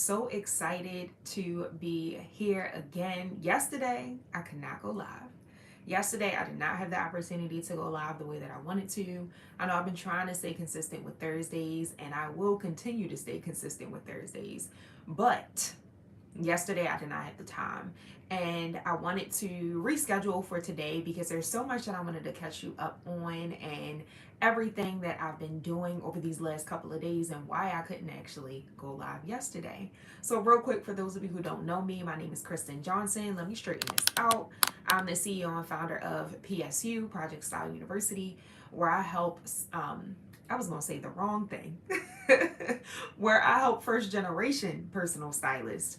so excited to be here again. Yesterday, I could not go live. Yesterday, I did not have the opportunity to go live the way that I wanted to. I know I've been trying to stay consistent with Thursdays, and I will continue to stay consistent with Thursdays. But yesterday I did not have the time, and I wanted to reschedule for today because there's so much that I wanted to catch you up on, and everything that I've been doing over these last couple of days and why I couldn't actually go live yesterday. So real quick, for those of you who don't know me, my name is Kristen Johnson. Let me straighten this out. I'm the CEO and founder of PSU, Project Style University, where I help I was going to say the wrong thing, where I help first generation personal stylists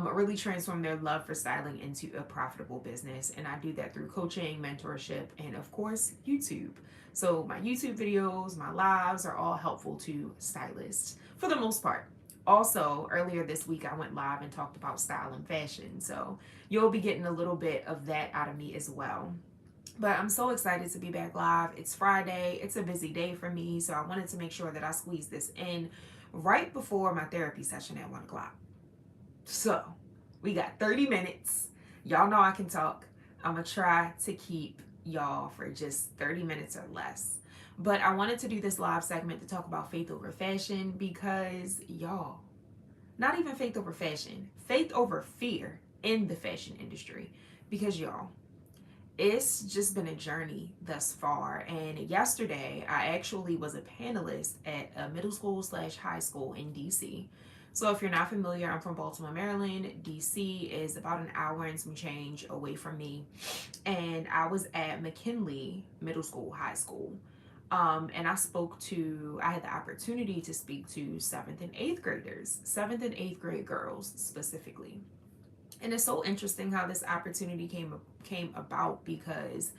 really transform their love for styling into a profitable business. And I do that through coaching, mentorship, and of course, YouTube. So my YouTube videos, my lives are all helpful to stylists for the most part. Also, earlier this week, I went live and talked about style and fashion. So you'll be getting a little bit of that out of me as well. But I'm so excited to be back live. It's Friday. It's a busy day for me. So I wanted to make sure that I squeeze this in right before my therapy session at 1 o'clock. So we got 30 minutes. Y'all know I can talk. I'm going to try to keep y'all for just 30 minutes or less. But I wanted to do this live segment to talk about faith over fashion because, y'all, not even faith over fashion, faith over fear in the fashion industry. Because, y'all, it's just been a journey thus far. And yesterday, I actually was a panelist at a middle school / high school in DC. So if you're not familiar, I'm from Baltimore, Maryland. DC is about an hour and some change away from me. And I was at McKinley Middle School, High School. And I had the opportunity to speak to 7th and 8th graders, 7th and 8th grade girls specifically. And it's so interesting how this opportunity came about because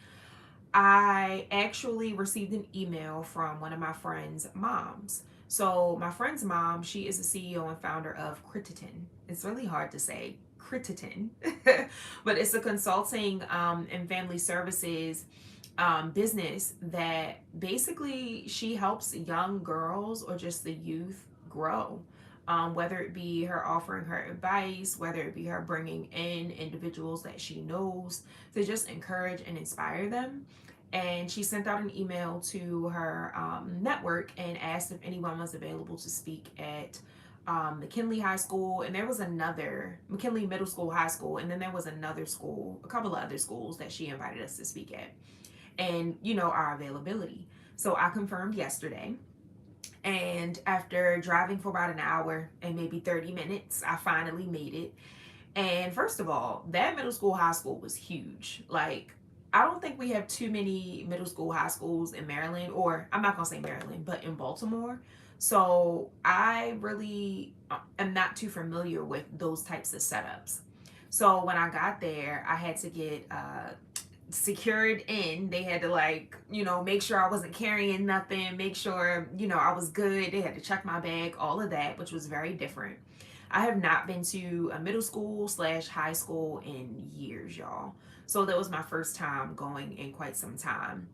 I actually received an email from one of my friend's moms. So my friend's mom, she is the CEO and founder of Crititon. It's really hard to say Crititon, but it's a consulting and family services business that basically she helps young girls or just the youth grow. Whether it be her offering her advice, whether it be her bringing in individuals that she knows to just encourage and inspire them. And she sent out an email to her network and asked if anyone was available to speak at McKinley High School. And there was another, McKinley Middle School, High School, and then there was another school, a couple of other schools that she invited us to speak at. And, our availability. So I confirmed yesterday. And after driving for about an hour and maybe 30 minutes, I finally made it. And first of all, that middle school, high school was huge. Like, I don't think we have too many middle school, high schools in Maryland, or I'm not going to say Maryland, but in Baltimore. So I really am not too familiar with those types of setups. So when I got there, I had to get secured in. They had to make sure I wasn't carrying nothing, make sure I was good. They had to check my bag, all of that, which was very different. I have not been to a middle school / high school in years, y'all. So that was my first time going in quite some time.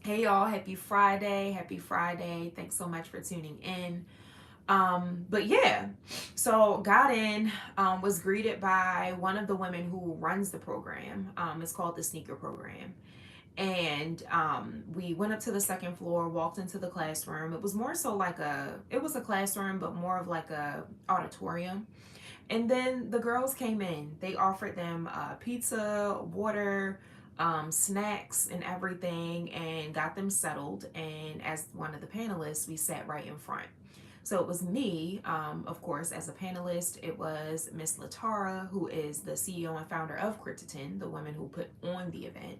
Hey y'all, happy Friday. Thanks so much for tuning in. But yeah, so got in, was greeted by one of the women who runs the program. It's called the Sneaker Program. And we went up to the second floor, walked into the classroom. It was more so it was a classroom, but more of like a auditorium. And then the girls came in. They offered them pizza, water, snacks, and everything, and got them settled. And as one of the panelists, we sat right in front. So it was me, of course, as a panelist. It was Miss Latara, who is the CEO and founder of Crititon, the woman who put on the event.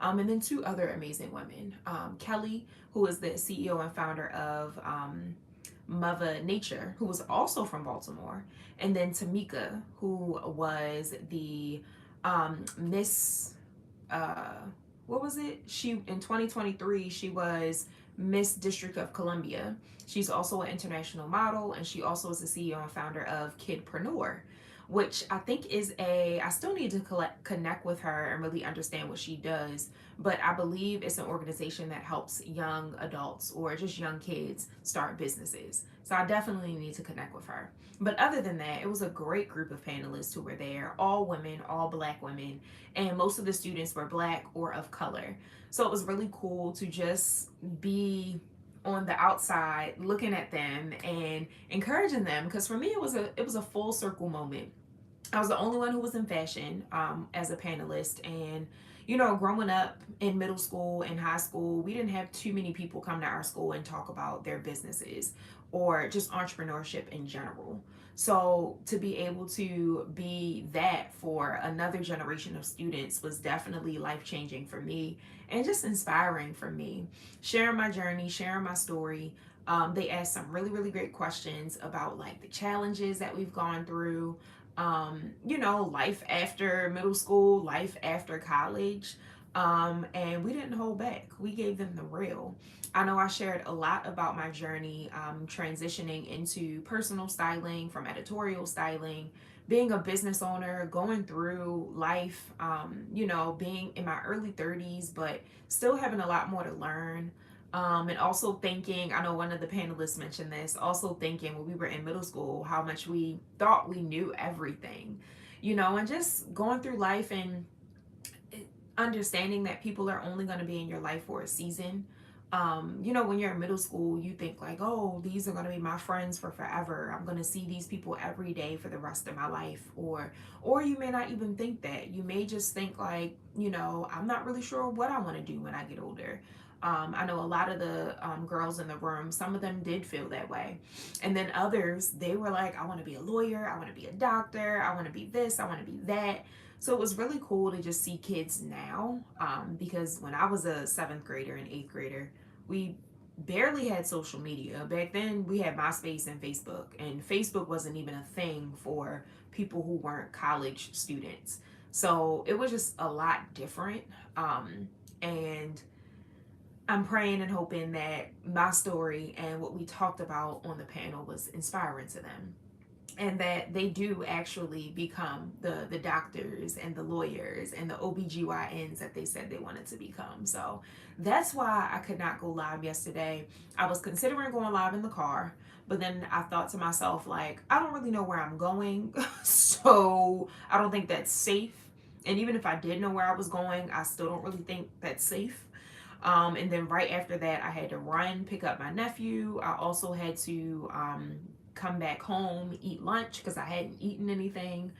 And then two other amazing women. Kelly, who is the CEO and founder of Mother Nature, who was also from Baltimore. And then Tamika, who was the Miss, what was it? In 2023, she was Miss District of Columbia. She's also an international model, and she also is the CEO and founder of Kidpreneur, which I think I still need to connect with her and really understand what she does. But I believe it's an organization that helps young adults or just young kids start businesses. So I definitely need to connect with her. But other than that, it was a great group of panelists who were there, all women, all Black women, and most of the students were Black or of color. So it was really cool to just be on the outside looking at them and encouraging them, because for me it was a full circle moment. I was the only one who was in fashion as a panelist. And, growing up in middle school and high school, we didn't have too many people come to our school and talk about their businesses or just entrepreneurship in general. So to be able to be that for another generation of students was definitely life changing for me and just inspiring for me. Sharing my journey, sharing my story. They asked some really, really great questions about like the challenges that we've gone through, life after middle school, life after college. And we didn't hold back. We gave them the real. I know I shared a lot about my journey transitioning into personal styling, from editorial styling, being a business owner, going through life, being in my early 30s, but still having a lot more to learn. And also thinking, I know one of the panelists mentioned this, also thinking when we were in middle school, how much we thought we knew everything, and just going through life and understanding that people are only going to be in your life for a season. When you're in middle school, you think like, oh, these are going to be my friends for forever. I'm going to see these people every day for the rest of my life. Or you may not even think that. You may just think like, I'm not really sure what I want to do when I get older. I know a lot of the girls in the room, some of them did feel that way. And then others, they were like, I want to be a lawyer, I want to be a doctor, I want to be this, I want to be that. So it was really cool to just see kids now, because when I was a seventh grader and eighth grader, we barely had social media. Back then, we had MySpace and Facebook, and Facebook wasn't even a thing for people who weren't college students. So it was just a lot different. And I'm praying and hoping that my story and what we talked about on the panel was inspiring to them, and that they do actually become the doctors and the lawyers and the OBGYNs that they said they wanted to become. So that's why I could not go live yesterday. I was considering going live in the car, but then I thought to myself, like, I don't really know where I'm going, so I don't think that's safe. And even if I did know where I was going, I still don't really think that's safe. And then right after that, I had to run, pick up my nephew. I also had to come back home, eat lunch because I hadn't eaten anything,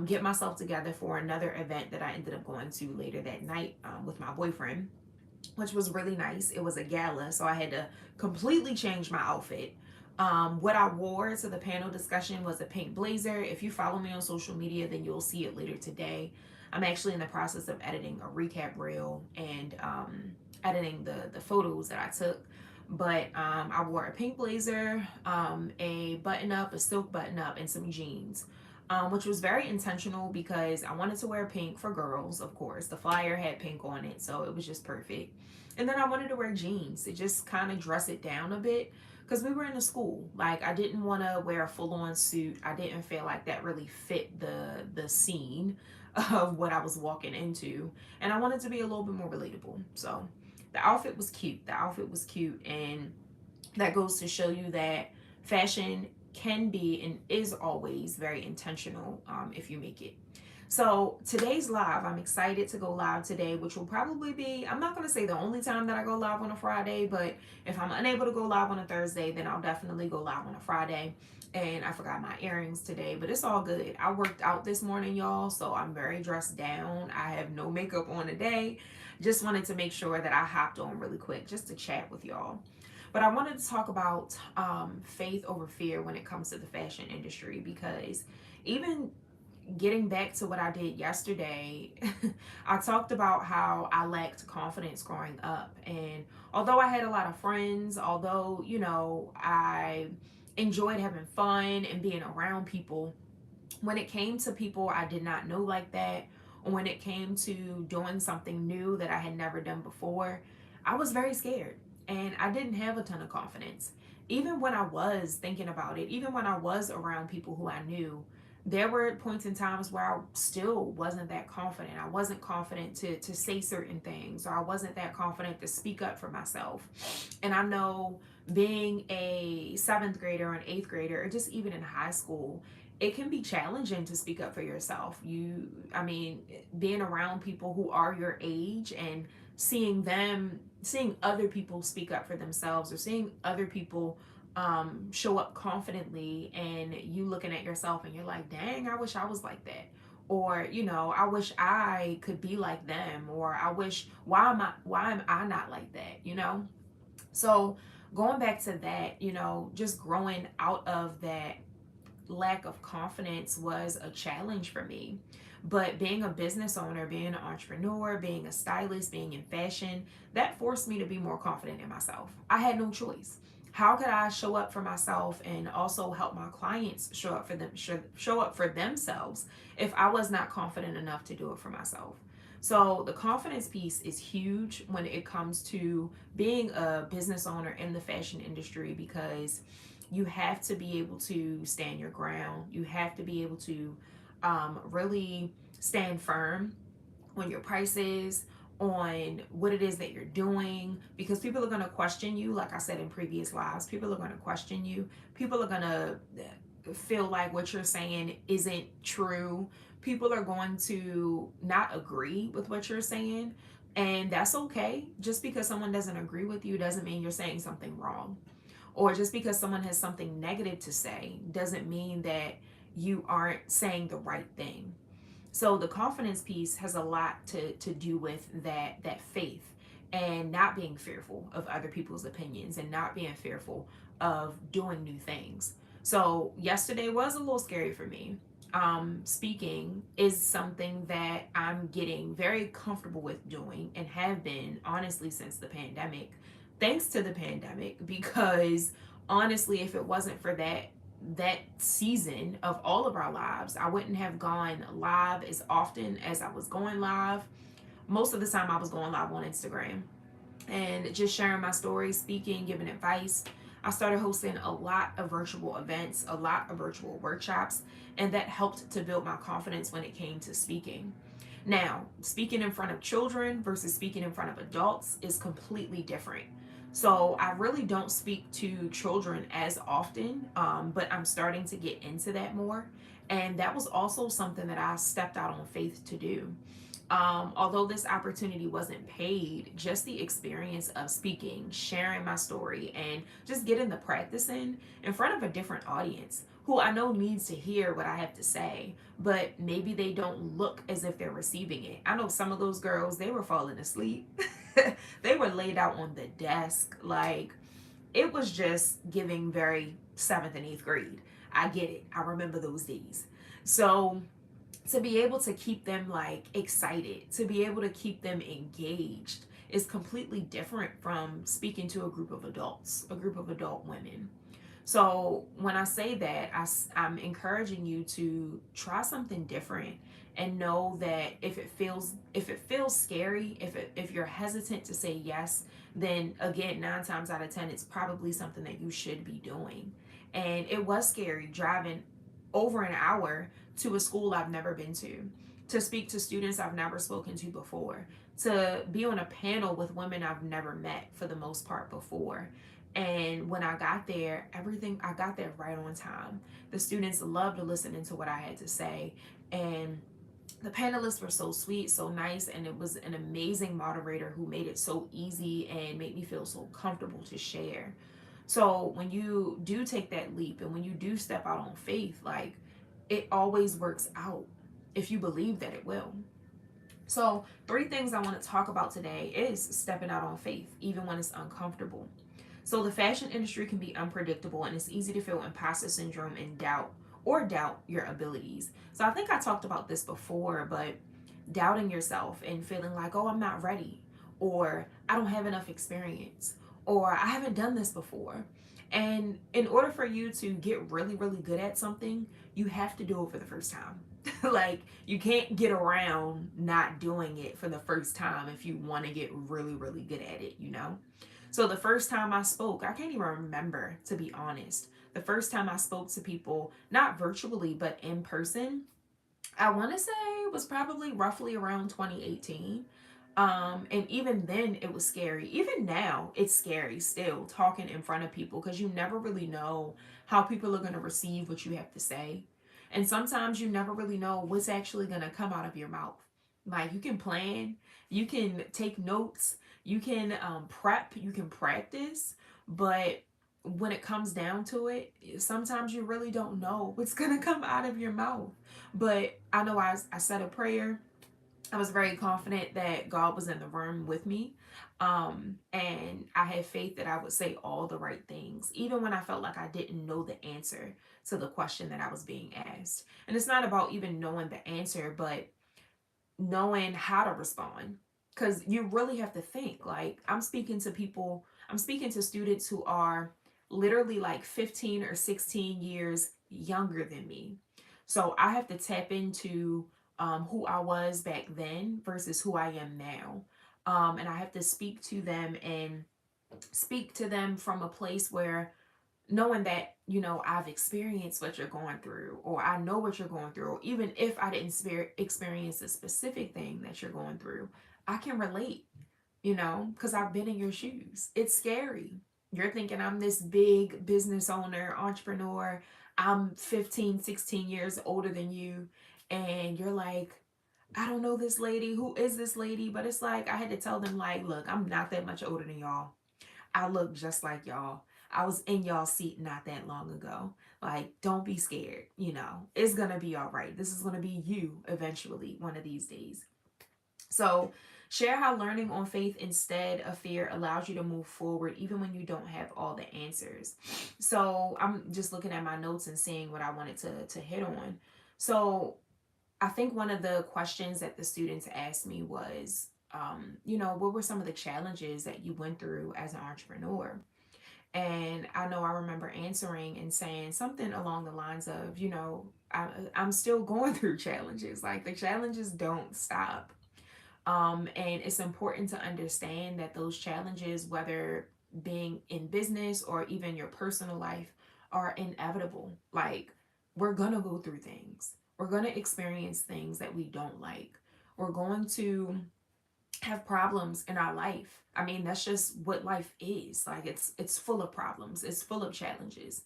get myself together for another event that I ended up going to later that night with my boyfriend, which was really nice. It was a gala, so I had to completely change my outfit. What I wore to the panel discussion was a pink blazer. If you follow me on social media, then you'll see it later today. I'm actually in the process of editing a recap reel and editing the photos that I took. But I wore a pink blazer, a button up, a silk button up, and some jeans, which was very intentional because I wanted to wear pink for girls, of course. The flyer had pink on it, so it was just perfect. And then I wanted to wear jeans to just kind of dress it down a bit because we were in a school. Like, I didn't want to wear a full-on suit. I didn't feel like that really fit the scene of what I was walking into, and I wanted to be a little bit more relatable. So the outfit was cute. The outfit was cute, and that goes to show you that fashion can be and is always very intentional if you make it. So today's live, I'm excited to go live today, which will probably be, I'm not going to say the only time that I go live on a Friday, but if I'm unable to go live on a Thursday, then I'll definitely go live on a Friday. And I forgot my earrings today, but it's all good. I worked out this morning, y'all, so I'm very dressed down. I have no makeup on today. Just wanted to make sure that I hopped on really quick just to chat with y'all. But I wanted to talk about faith over fear when it comes to the fashion industry, because even getting back to what I did yesterday, I talked about how I lacked confidence growing up. And although I had a lot of friends, although, I enjoyed having fun and being around people, when it came to people I did not know like that, or when it came to doing something new that I had never done before, I was very scared and I didn't have a ton of confidence. Even when I was thinking about it, even when I was around people who I knew, There were points in times where I still wasn't that confident. I wasn't confident to say certain things, or I wasn't that confident to speak up for myself. And I know, being a seventh grader or an eighth grader, or just even in high school, it can be challenging to speak up for yourself. I mean, being around people who are your age and seeing other people speak up for themselves, or seeing other people show up confidently, and you looking at yourself and you're like, dang, I wish I was like that. Or, I wish I could be like them. Or I wish, why am I not like that? So going back to that, just growing out of that lack of confidence was a challenge for me. But being a business owner, being an entrepreneur, being a stylist, being in fashion, that forced me to be more confident in myself. I had no choice. How could I show up for myself and also help my clients show up for themselves if I was not confident enough to do it for myself? So the confidence piece is huge when it comes to being a business owner in the fashion industry, because you have to be able to stand your ground. You have to be able to really stand firm on your prices, on what it is that you're doing, because people are going to question you. Like I said in previous lives, people are going to question you. People are going to feel like what you're saying isn't true. People are going to not agree with what you're saying. And that's okay. Just because someone doesn't agree with you doesn't mean you're saying something wrong. Or just because someone has something negative to say doesn't mean that you aren't saying the right thing. So the confidence piece has a lot to do with that faith, and not being fearful of other people's opinions, and not being fearful of doing new things. So yesterday was a little scary for me. Speaking is something that I'm getting very comfortable with doing, and have been honestly since the pandemic. Thanks to the pandemic, because honestly, if it wasn't for that season of all of our lives, I wouldn't have gone live as often as I was going live. Most of the time, I was going live on Instagram and just sharing my story, speaking, giving advice. I started hosting a lot of virtual events, a lot of virtual workshops, and that helped to build my confidence when it came to speaking. Now, speaking in front of children versus speaking in front of adults is completely different. So I really don't speak to children as often, but I'm starting to get into that more. And that was also something that I stepped out on faith to do. Although this opportunity wasn't paid, just the experience of speaking, sharing my story, and just getting the practice in front of a different audience who I know needs to hear what I have to say, but maybe they don't look as if they're receiving it. I know some of those girls, they were falling asleep. They were laid out on the desk. Like, it was just giving very seventh and eighth grade. I get it. I remember those days. So to be able to keep them like excited, to be able to keep them engaged, is completely different from speaking to a group of adults, a group of adult women. So when I say that, I'm encouraging you to try something different, and know that if it feels scary, if you're hesitant to say yes, then again, 9 times out of 10, it's probably something that you should be doing. And it was scary driving over an hour to a school I've never been to speak to students I've never spoken to before, to be on a panel with women I've never met for the most part before. And when I got there, I got there right on time. The students loved listening to what I had to say. And the panelists were so sweet, so nice, and it was an amazing moderator who made it so easy and made me feel so comfortable to share. So when you do take that leap, and when you do step out on faith, like, it always works out if you believe that it will. So, 3 things I want to talk about today is stepping out on faith, even when it's uncomfortable. So, the fashion industry can be unpredictable, and it's easy to feel imposter syndrome and doubt your abilities. So, I think I talked about this before, but doubting yourself and feeling like, oh, I'm not ready, or I don't have enough experience, or I haven't done this before. And in order for you to get really, really good at something, you have to do it for the first time. Like, you can't get around not doing it for the first time if you want to get really, really good at it. So the first time I spoke, I can't even remember, to be honest. The first time I spoke to people, not virtually, but in person, I want to say it was probably roughly around 2018. And even then it was scary. Even now it's scary still talking in front of people because you never really know how people are going to receive what you have to say. And sometimes you never really know what's actually going to come out of your mouth. Like you can plan, you can take notes, you can prep, you can practice, but when it comes down to it, sometimes you really don't know what's going to come out of your mouth. But I know I said a prayer. I was very confident that God was in the room with me. And I had faith that I would say all the right things, even when I felt like I didn't know the answer to the question that I was being asked. And it's not about even knowing the answer, but knowing how to respond. Because you really have to think. Like, I'm speaking to people, I'm speaking to students who are literally like 15 or 16 years younger than me. So I have to tap into who I was back then versus who I am now. And I have to speak to them from a place where knowing that I've experienced what you're going through, or I know what you're going through, or even if I didn't experience a specific thing that you're going through, I can relate, because I've been in your shoes. It's scary. You're thinking I'm this big business owner, entrepreneur. I'm 15, 16 years older than you, and you're like, I don't know this lady. Who is this lady? But it's like I had to tell them, like, look, I'm not that much older than y'all. I look just like y'all. I was in y'all seat not that long ago. Like, don't be scared. It's going to be all right. This is going to be you eventually, one of these days. So, share how learning on faith instead of fear allows you to move forward, even when you don't have all the answers. So, I'm just looking at my notes and seeing what I wanted to hit on. So, I think one of the questions that the students asked me was, what were some of the challenges that you went through as an entrepreneur? And I know I remember answering and saying something along the lines of, I'm still going through challenges. Like the challenges don't stop. And it's important to understand that those challenges, whether being in business or even your personal life, are inevitable. Like, we're going to go through things, we're going to experience things that we don't like, we're going to have problems in our life. I mean, that's just what life is. Like, it's full of problems, it's full of challenges.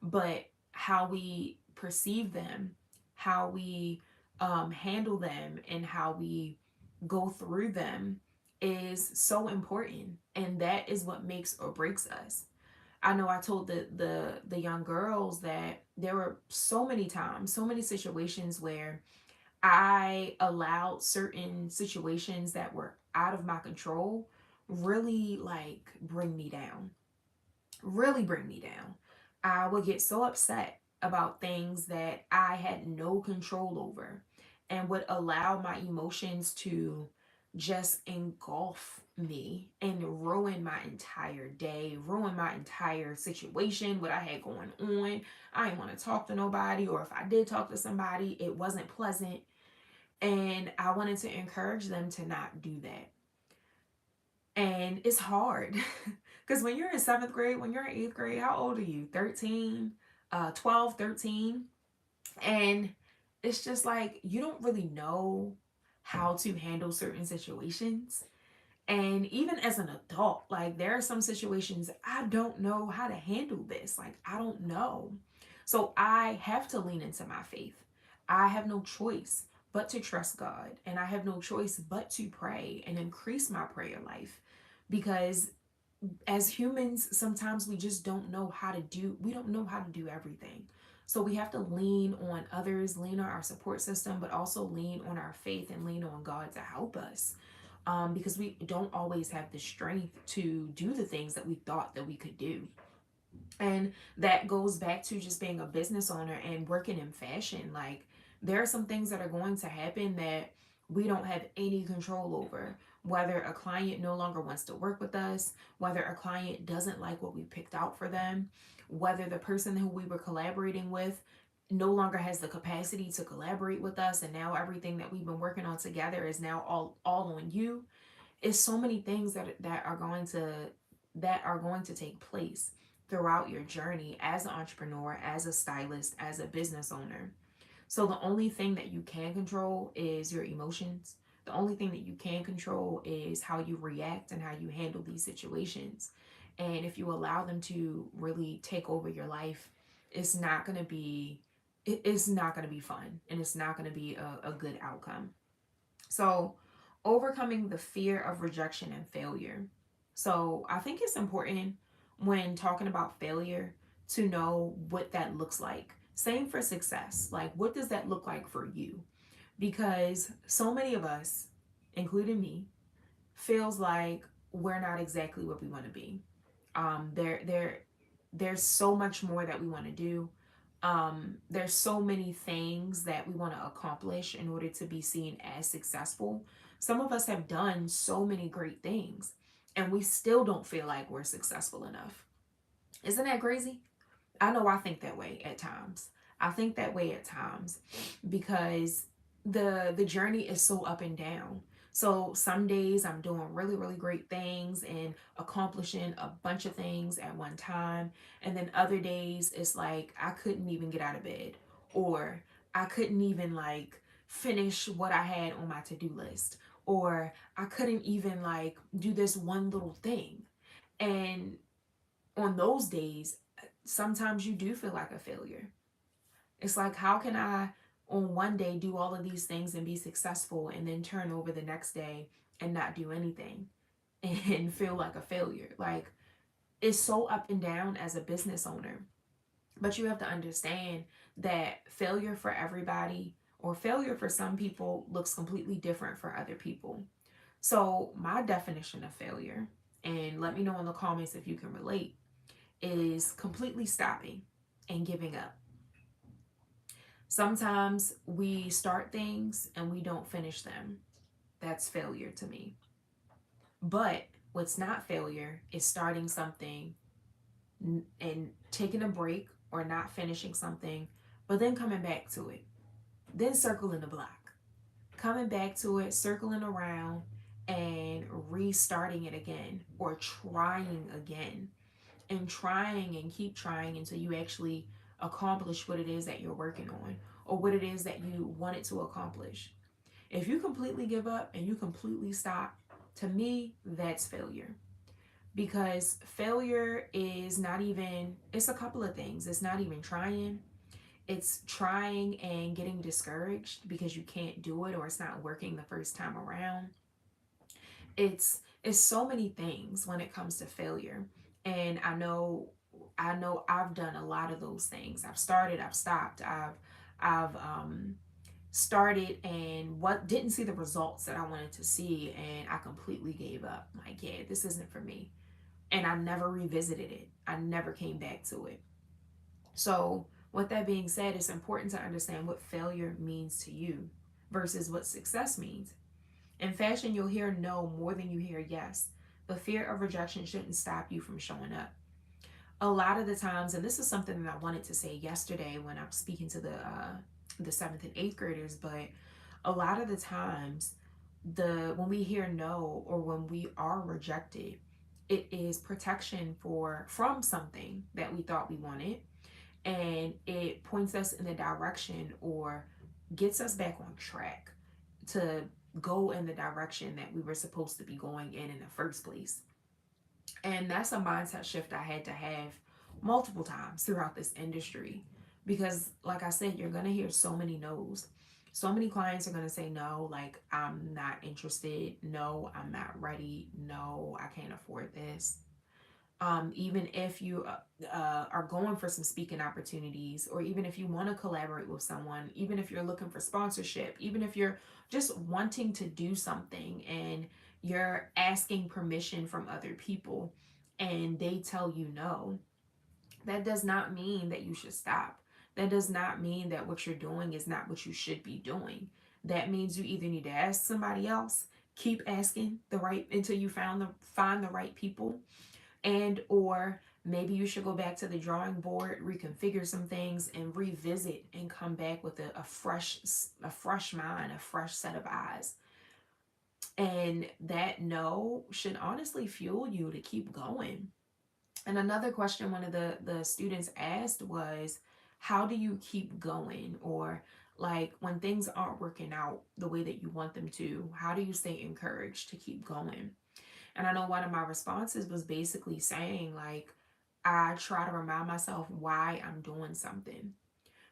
But how we perceive them, how we handle them, and how we go through them is so important, and that is what makes or breaks us. I know I told the young girls that there were so many times, so many situations where I allowed certain situations that were out of my control really like bring me down, really bring me down. I would get so upset about things that I had no control over and would allow my emotions to just engulf me and ruin my entire day, ruin my entire situation, what I had going on. I didn't want to talk to nobody, or if I did talk to somebody, it wasn't pleasant. And I wanted to encourage them to not do that. And it's hard because when you're in seventh grade, when you're in eighth grade, how old are you? 13, 12, 13. And it's just like you don't really know how to handle certain situations. And even as an adult, like there are some situations I don't know how to handle this. Like I don't know. So I have to lean into my faith. I have no choice but to trust God. And I have no choice but to pray and increase my prayer life, because as humans, sometimes we just don't know how to do, we don't know how to do everything. So we have to lean on others, lean on our support system, but also lean on our faith and lean on God to help us. Because we don't always have the strength to do the things that we thought that we could do. And that goes back to just being a business owner and working in fashion. Like, there are some things that are going to happen that we don't have any control over. Whether a client no longer wants to work with us, whether a client doesn't like what we picked out for them, whether the person who we were collaborating with no longer has the capacity to collaborate with us, and now everything that we've been working on together is now all on you. It's so many things that are going to take place. throughout your journey as an entrepreneur, as a stylist, as a business owner. So the only thing that you can control is your emotions. The only thing that you can control is how you react and how you handle these situations. And if you allow them to really take over your life, it's not going to be it's not going to be fun, and it's not going to be a good outcome. So, overcoming the fear of rejection and failure. So, I think it's important when talking about failure to know what that looks like. Same for success. Like, what does that look like for you? Because so many of us, including me, feels like we're not exactly what we want to be. There's so much more that we want to do. There's so many things that we want to accomplish in order to be seen as successful. Some of us have done so many great things, and we still don't feel like we're successful enough. Isn't that crazy? I know I think that way at times. I think that way at times because the journey is so up and down. So some days I'm doing really really great things and accomplishing a bunch of things at one time, and then other days it's like I couldn't even get out of bed, or I couldn't even like finish what I had on my to-do list, or I couldn't even like do this one little thing. And on those days, sometimes you do feel like a failure. It's like, how can I, on one day, do all of these things and be successful, and then turn over the next day and not do anything and feel like a failure? Like, it's so up and down as a business owner. But you have to understand that failure for everybody, or failure for some people, looks completely different for other people. So, my definition of failure, and let me know in the comments if you can relate, is completely stopping and giving up. Sometimes we start things and we don't finish them. That's failure to me. But what's not failure is starting something and taking a break or not finishing something, but then coming back to it, then circling the block, coming back to it, circling around, and restarting it again, or trying again, and trying and keep trying until you actually accomplish what it is that you're working on, or what it is that you wanted to accomplish. If you completely give up and you completely stop, to me, that's failure. Because failure is not even, it's a couple of things. It's not even trying. It's trying and getting discouraged because you can't do it, or it's not working the first time around. It's so many things when it comes to failure. And I know I've done a lot of those things. I've started, I've stopped, I've started and what didn't see the results that I wanted to see, and I completely gave up. Like, yeah, this isn't for me. And I never revisited it. I never came back to it. So, with that being said, it's important to understand what failure means to you versus what success means. In fashion, you'll hear no more than you hear yes. But fear of rejection shouldn't stop you from showing up. A lot of the times, and this is something that I wanted to say yesterday when I'm speaking to the seventh and eighth graders, but a lot of the times, the when we hear no or when we are rejected, it is protection for from something that we thought we wanted, and it points us in the direction or gets us back on track to go in the direction that we were supposed to be going in the first place. And that's a mindset shift I had to have multiple times throughout this industry, because like I said, you're going to hear so many no's. So many clients are going to say no, like, I'm not interested, no, I'm not ready, no, I can't afford this. Even if you are going for some speaking opportunities, or even if you want to collaborate with someone, even if you're looking for sponsorship, even if you're just wanting to do something and you're asking permission from other people and they tell you no, that does not mean that you should stop. That does not mean that what you're doing is not what you should be doing. That means you either need to ask somebody else, keep asking the right until you find the right people, and or maybe you should go back to the drawing board, reconfigure some things, and revisit and come back with a fresh mind, a fresh set of eyes. And that no should honestly fuel you to keep going. And another question one of the students asked was, how do you keep going? Or like when things aren't working out the way that you want them to, how do you stay encouraged to keep going? And I know one of my responses was basically saying, like, I try to remind myself why I'm doing something.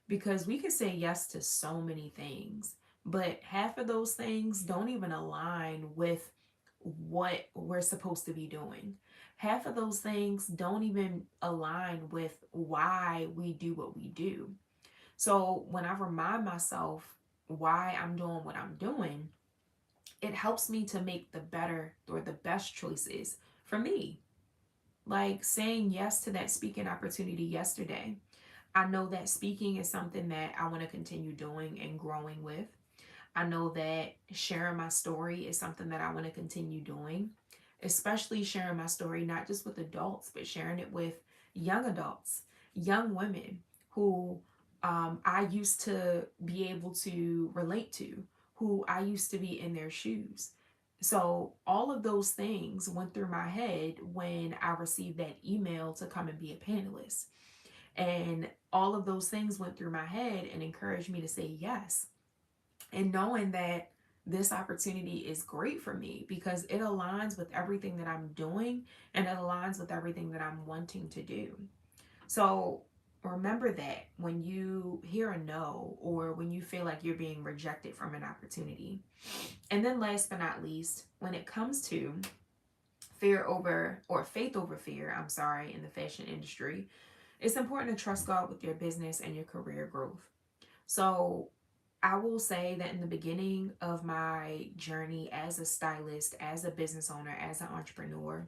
Because we could say yes to so many things, but half of those things don't even align with what we're supposed to be doing. Half of those things don't even align with why we do what we do. So when I remind myself why I'm doing what I'm doing, it helps me to make the better or the best choices for me. Like saying yes to that speaking opportunity yesterday. I know that speaking is something that I want to continue doing and growing with. I know that sharing my story is something that I want to continue doing, especially sharing my story not just with adults, but sharing it with young adults, young women who I used to be able to relate to, who I used to be in their shoes. So, all of those things went through my head when I received that email to come and be a panelist. And all of those things went through my head and encouraged me to say yes. And knowing that this opportunity is great for me because it aligns with everything that I'm doing and it aligns with everything that I'm wanting to do. So remember that when you hear a no or when you feel like you're being rejected from an opportunity. And then last but not least, when it comes to fear over or faith over fear, I'm sorry, in the fashion industry, it's important to trust God with your business and your career growth. So I will say that in the beginning of my journey as a stylist, as a business owner, as an entrepreneur,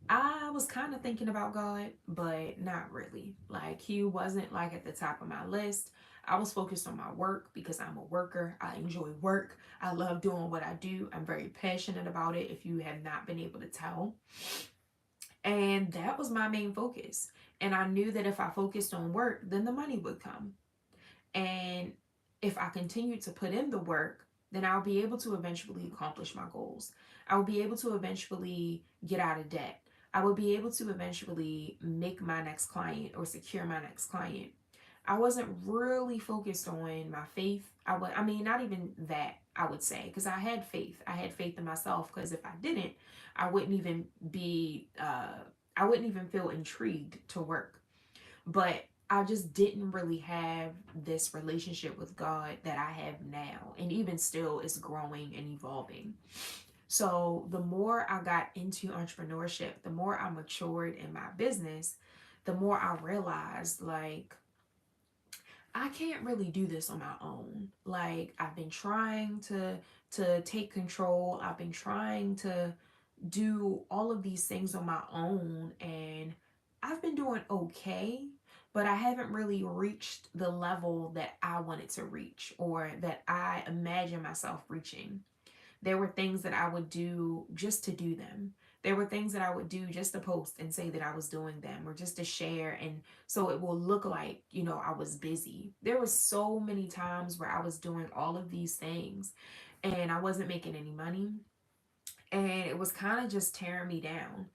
I was kind of thinking about God, but not really. Like, He wasn't like at the top of my list. I was focused on my work because I'm a worker. I enjoy work. I love doing what I do. I'm very passionate about it, if you have not been able to tell. And that was my main focus. And I knew that if I focused on work, then the money would come. And if I continue to put in the work, then I'll be able to eventually accomplish my goals. I will be able to eventually get out of debt. I will be able to eventually make my next client or secure my next client. I wasn't really focused on my faith. I mean, not even that, I would say, because I had faith. I had faith in myself because if I didn't, I wouldn't even be, I wouldn't even feel intrigued to work. But I just didn't really have this relationship with God that I have now. And even still, it's growing and evolving. So the more I got into entrepreneurship, the more I matured in my business, the more I realized, like, I can't really do this on my own. Like, I've been trying to take control. I've been trying to do all of these things on my own, and I've been doing okay, but I haven't really reached the level that I wanted to reach or that I imagine myself reaching. There were things that I would do just to do them. There were things that I would do just to post and say that I was doing them or just to share, and so it will look like, I was busy. There was so many times where I was doing all of these things and I wasn't making any money, and it was kind of just tearing me down.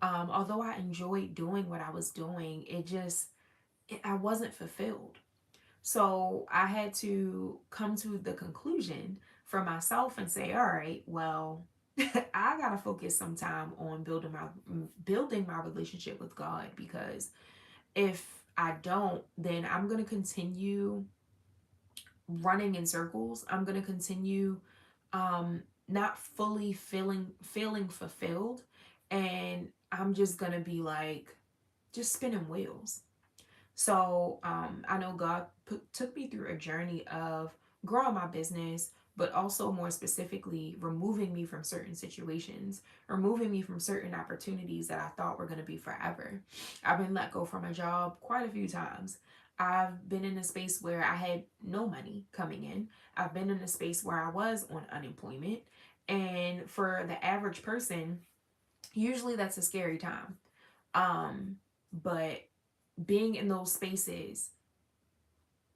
Although I enjoyed doing what I was doing, I wasn't fulfilled. So I had to come to the conclusion for myself and say, all right, well, I gotta focus some time on building my relationship with God, because if I don't, then I'm gonna continue running in circles. I'm gonna continue not fully feeling fulfilled, and I'm just gonna be like just spinning wheels. So I know God took me through a journey of growing my business, but also more specifically, removing me from certain situations, removing me from certain opportunities that I thought were going to be forever. I've been let go from a job quite a few times. I've been in a space where I had no money coming in. I've been in a space where I was on unemployment. And for the average person, usually that's a scary time. But being in those spaces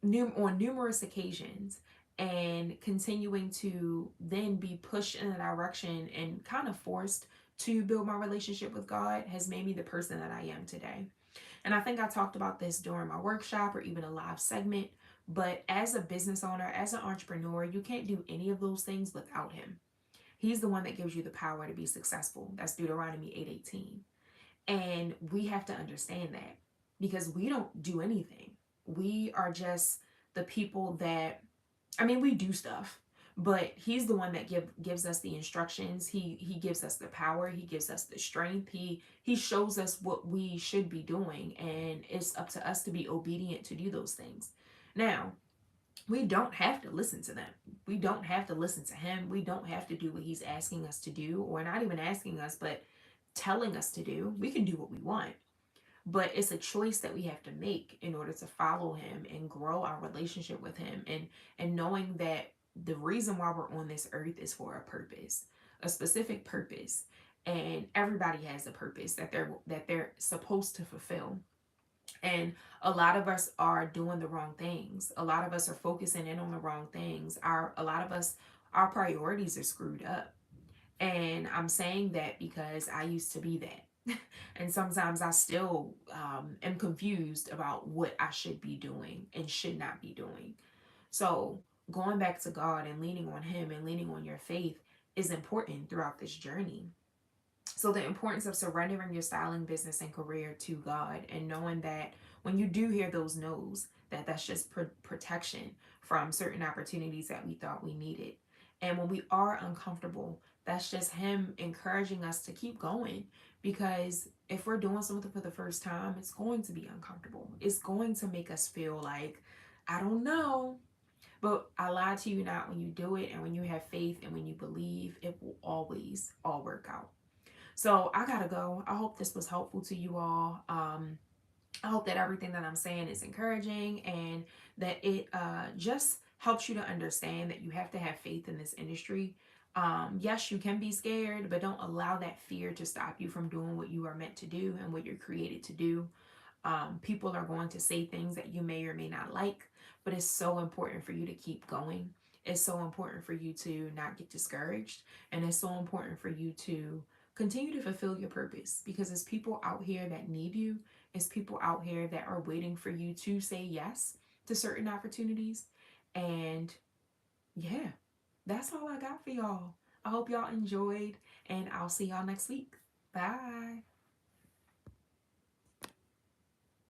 on numerous occasions and continuing to then be pushed in a direction and kind of forced to build my relationship with God has made me the person that I am today. And I think I talked about this during my workshop or even a live segment. But as a business owner, as an entrepreneur, you can't do any of those things without Him. He's the one that gives you the power to be successful. That's Deuteronomy 8:18. And we have to understand that because we don't do anything. We are just the people that, I mean, we do stuff, but he's the one that gives us the instructions. He gives us the power. He gives us the strength. He shows us what we should be doing, and it's up to us to be obedient to do those things. Now, we don't have to listen to them. We don't have to listen to him. We don't have to do what he's asking us to do, or not even asking us, but telling us to do. We can do what we want, but it's a choice that we have to make in order to follow him and grow our relationship with him, and knowing that the reason why we're on this earth is for a purpose, a specific purpose, and everybody has a purpose that they're supposed to fulfill. And a lot of us are doing the wrong things. A lot of us are focusing in on the wrong things. Our a lot of us, our priorities are screwed up. And I'm saying that because I used to be that. And sometimes I still am confused about what I should be doing and should not be doing. So, going back to God and leaning on Him and leaning on your faith is important throughout this journey. So, the importance of surrendering your styling business and career to God, and knowing that when you do hear those no's, that's just protection from certain opportunities that we thought we needed. And when we are uncomfortable, that's just Him encouraging us to keep going. Because if we're doing something for the first time, it's going to be uncomfortable. It's going to make us feel like, I don't know. But I lie to you not, when you do it and when you have faith and when you believe, it will always all work out. So I gotta go. I hope this was helpful to you all. I hope that everything that I'm saying is encouraging, and that it just helps you to understand that you have to have faith in this industry. Yes, you can be scared, but don't allow that fear to stop you from doing what you are meant to do and what you're created to do. People are going to say things that you may or may not like, but it's so important for you to keep going. It's so important for you to not get discouraged. And it's so important for you to continue to fulfill your purpose, because there's people out here that need you. It's people out here that are waiting for you to say yes to certain opportunities. And yeah, that's all I got for y'all. I hope y'all enjoyed, and I'll see y'all next week. Bye.